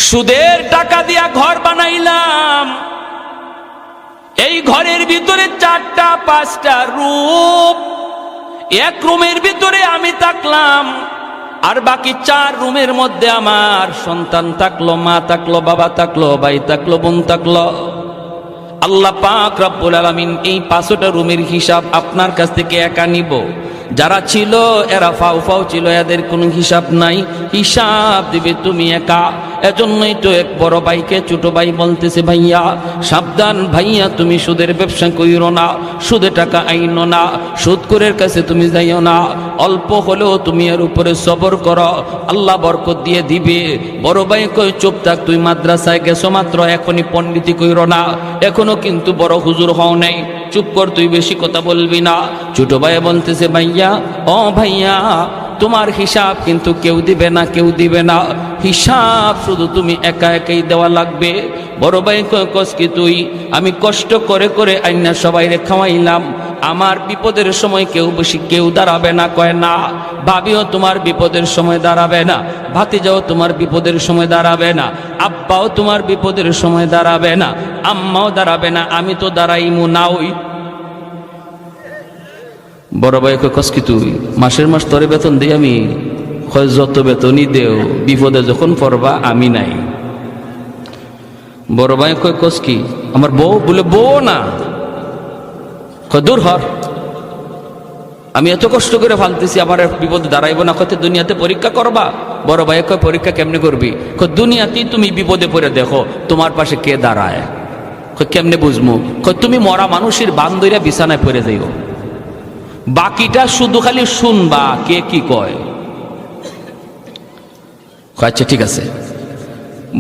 সুদের টাকা দিয়া ঘর বানাইলাম, এই ঘরের ভিতরে 4টা 5টা রুম, এক রুমের ভিতরে আমি থাকলাম, আর বাকি 4 রুমের মধ্যে আমার সন্তান থাকলো, মা থাকলো, বাবা থাকলো, ভাই থাকলো, বোন থাকলো। আল্লাহ পাক রব্বুল আলামিন এই 5টা রুমের হিসাব আপনার কাছ থেকে একা নিব। যারা ছিল এরা ফাও ফাও ছিল, এদের কোনো হিসাব নাই, হিসাব দিবে তুমি একা। এজন্যই তো এক বড় ভাইকে ছোট ভাই বলতেছে, ভাইয়া সাবধান, ভাইয়া তুমি সুদের ব্যবসা কইরো না, সুদে টাকা আইনো না, সুদখোরের কাছে তুমি যাইও না, অল্প হলেও তুমি এর উপরে সবর করো, আল্লাহ বরকত দিয়ে দিবে। বড় ভাই কই চুপ থাক, তুই মাদ্রাসায় গেছো মাত্র, এখনই পণ্ডিতি কইরো না, এখনো কিন্তু বড় হুজুর হও নাই, চুপ কর, তুই বেশি কথা বলবি না। ছোট ভাই বলতেছে, ভাইয়া ও ভাইয়া তোমার হিসাব কিন্তু কেউ দিবে না, কেউ দিবে না, হিসাব শুধু তুমি একা একাই দেওয়া লাগবে। বড় ভাই কয় কস কি তুই, আমি কষ্ট করে করে আইনা সবাইরে খাওয়াইলাম, আমার বিপদের সময় কেউ দাঁড়াবে না। কয় না, ভাবিও তোমার বিপদের সময় দাঁড়াবে না, ভাতিজাও তোমার বিপদের সময় দাঁড়াবে না, আব্বাও তোমার বিপদের সময় দাঁড়াবে না, আম্মাও দাঁড়াবে না, আমি তো দাঁড়াইমু না। ওই বড় ভাই কয় কস কি তুই, মাসের মাস তোরে বেতন দিই আমি? কয় যত বেতনই দেও, বিপদে যখন পড়বা আমি নাই। বড় ভাই কয় কস কি, আমার বউ? বলে বউ না। কয় দূর হর, আমি এত কষ্ট করে ফালতেছি, আমার বিপদে দাঁড়াইবো না। কত দুনিয়াতে পরীক্ষা করবা? বড় ভাই কয় পরীক্ষা কেমনে করবি? কয় দুনিয়াতেই তুমি বিপদে পড়ে দেখো তোমার পাশে কে দাঁড়ায়। কয় কেমনে বুঝবো? কয় তুমি মরা মানুষের বান্ধবীরা বিছানায় পড়ে যাইও, বাকিটা শুধু খালি শুনবা কে কি কয়। আচ্ছা ঠিক আছে।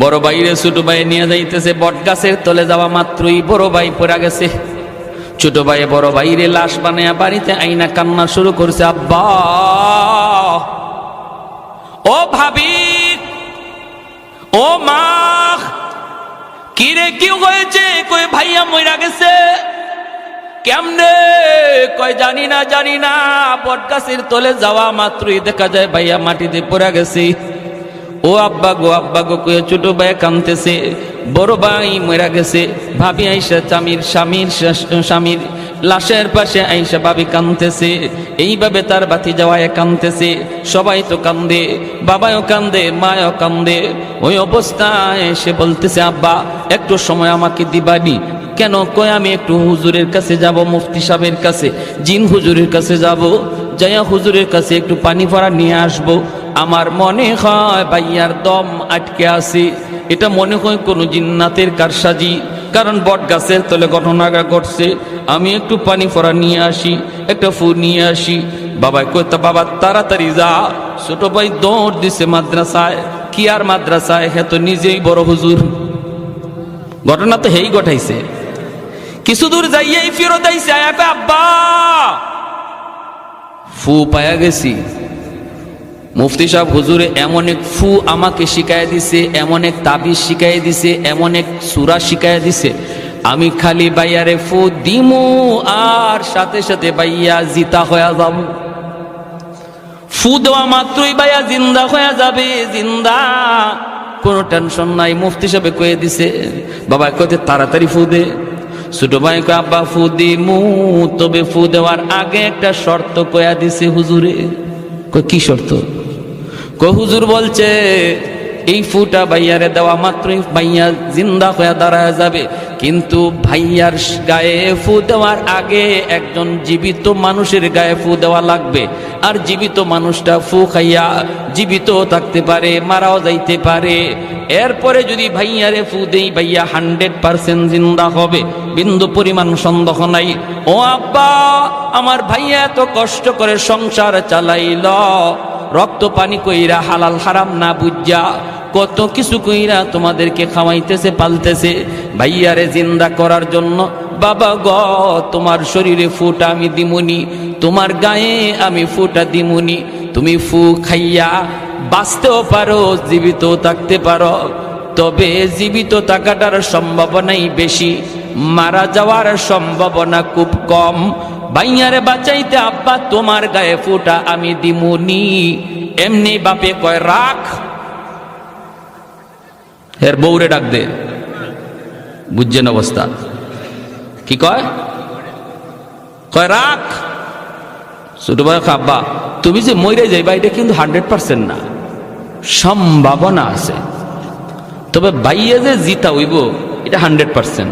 বড় ভাইরে ছোট ভাই নিয়ে যাইতেছে, বট গাছের তলে যাওয়া মাত্রই বড় ভাই পড়ে গেছে। ছোট ভাই বড় ভাইরে লাশ বানায়া বাড়িতে আইনা কান্না শুরু করছে, আব্বা ও ভাবি ও মা, কি রে কি হয়েছে? কই ভাইয়া মইরা গেছে। কেমনে? কয় জানি না, বট গাছের তলে যাওয়া মাত্রই দেখা যায় ভাইয়া মাটিতে পড়ে গেছে। ও আব্বা গো কয়ে ছোট ভাই কাঁদতেছে, বড় ভাই মরে গেছে। ভাবি আইসা স্বামীর লাশের পাশে আইসা ভাবি কাঁদতেছে, এইভাবে তার বাতি যাওয়ায় কাঁদতেছে। সবাই তো কান্দে, বাবাও কান্দে, মাও কান্দে। ওই অবস্থায় সে বলতেছে, আব্বা একটু সময় আমাকে দিবানি? কেন? কয় আমি একটু হুজুরের কাছে যাব, মুফতি সাহেবের কাছে, জিন হুজুরের কাছে যাব, যাইয়া হুজুরের কাছে একটু পানি ভরা নিয়ে আসব। আমার মনে হয় ভাইয়ার দম আটকে আছে, এটা মনে হয় কোনো জিন্নাতের কারসাজি, কারণ বট গাছের তলে ঘটনাটা ঘটছে। আমি একটু পানি ভরা নিয়ে আসি, একটা ফু নিয়ে আসি। বাবাই কইতা, বাবা তাড়াতাড়ি যা। ছোট ভাই দৌড় দিছে মাদ্রাসায়। কি আর মাদ্রাসায়, হে তো নিজেই বড় হুজুর। ঘটনা তো হেই ঘটাইছে। কিছু দূর যাইয়াই ফেরত আইছে, আব্বা ফু পায়া গেছি। মুফতি সাহেব হুজুরে এমন এক ফু আমাকে শিখাই দিছে, এমন এক তাবিজ শিখাই দিছে, এমন এক সূরা শিখাই দিছে, আমি খালি বাইয়ারে ফু দিমু আর সাথে সাথে বাইয়া জিতা হয়ে যাব। ফু দেওয়া মাত্রই বাইয়া জিন্দা হয়ে যাবে, জিন্দা, কোনো টেনশন নাই। মুফতি সাহেব কয়ে দিছে। বাবা কইতে তাড়াতাড়ি ফু দে। ছোট ভাই কয়, আব্বা ফু দিমু, তবে ফু দেওয়ার আগে একটা শর্ত কয়া দিছে হুজুরে। কয় কি শর্ত? কয় হুজুর বলছে এই ফুটা ভাইয়ারে দেওয়া মাত্রই ভাইয়া জিন্দা হয়ে দাঁড়ায় যাবে, কিন্তু ভাইয়ার গায়ে ফু দেওয়ার আগে একজন জীবিত মানুষের গায়ে ফু দেওয়া লাগবে। আর জীবিত মানুষটা ফু খাইয়া জীবিত থাকতে পারে, মারাও যাইতে পারে। এরপরে যদি ভাইয়ারে ফু দেই, ভাইয়া 100% জিন্দা হবে, বিন্দু পরিমাণ সন্দেহ নাই। ও আব্বা, আমার ভাইয়া এত কষ্ট করে সংসার চালাইল, রক্ত পানি কইরা, হালাল হারাম না বুঝা, কত কিছু কইরা তোমাদেরকে খাওয়াইতেছে, পালতেছে ভাইয়ারে জিন্দা করার জন্য। বাবা গ, তোমার শরীরে ফুটা আমি দিমুনি, তোমার গায়ে আমি ফুটা দিমুনি। তুমি ফু খাইয়া বাঁচতেও পারো, জীবিত থাকতে পারো, তবে জীবিত থাকাটার সম্ভাবনাই বেশি, মারা যাওয়ার সম্ভাবনা খুব কম। ভাইয়ারে বাঁচাইতে আব্বা তোমার গায়ে ফুটা আমি দিমুনি। এমনি বাপে কয় রাখ। এর বউরে ডাক দে, বুঝছেন অবস্থা কি কয়? কয় রাখ। ছোট ভাই আব্বা তুমি যে মরে যাইবা এটা কিন্তু 100% না, সম্ভাবনা আছে, তবে বাইয়া যে জিতা হইব এটা 100%।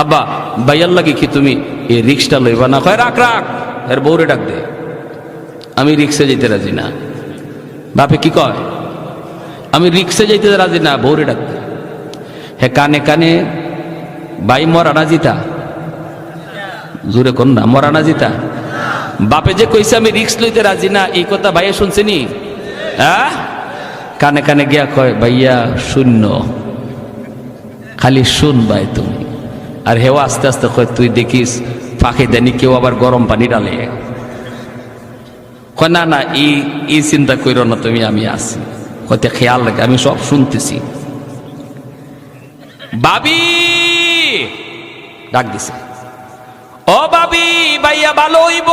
আব্বা বাইয়ার লাগে কি তুমি এই রিক্সটা লইবা না? কয় রাখ রাখ। এর বউরে ডাক দে, আমি রিক্সে যেতে রাজি না। বাপে কি কয়? আমি রিক্সে যেতে রাজি না, বউরে ডাক দে। হে কানে কানে বাই মরানা জিতা, জোরে কোন না মরানা জিতা। বাপে যে কইছে আমি রিক্স লইতে রাজি না, এই কথা ভাইয়া শুনছেনি? হ্যাঁ, কানে কানে গিয়া কয় ভাইয়া শূন্য, খালি শুন ভাই তুমি। আর হেও আস্তে আস্তে কয় তুই দেখিস ফাঁকে দেনি কেউ আবার গরম পানি ডালে। কয় না না এই চিন্তা কইরো না তুমি, আমি আছি, হয়তো খেয়াল রাখে, আমি সব শুনতেছি। বাবি ডাক দিছে, ও বাবি ভাইয়া ভালো হইব।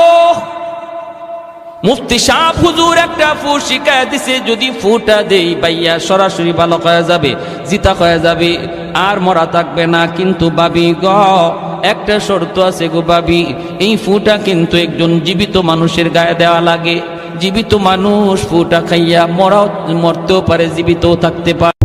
মুফতি সাহেব হুজুর একটা ফু শিখায় দিছে, যদি ফুটা দেই ভাইয়া সরাসরি ভালো হয়ে যাবে, জিতা হয়ে যাবে, আর মরা থাকবে না। কিন্তু বাবি গ একটা শর্ত আছে গো বাবি, এই ফুটা কিন্তু একজন জীবিত মানুষের গায়ে দেওয়া লাগে। জীবিত মানুষ ফুটা খাইয়া মরতেও পারে, জীবিতও থাকতে পারে।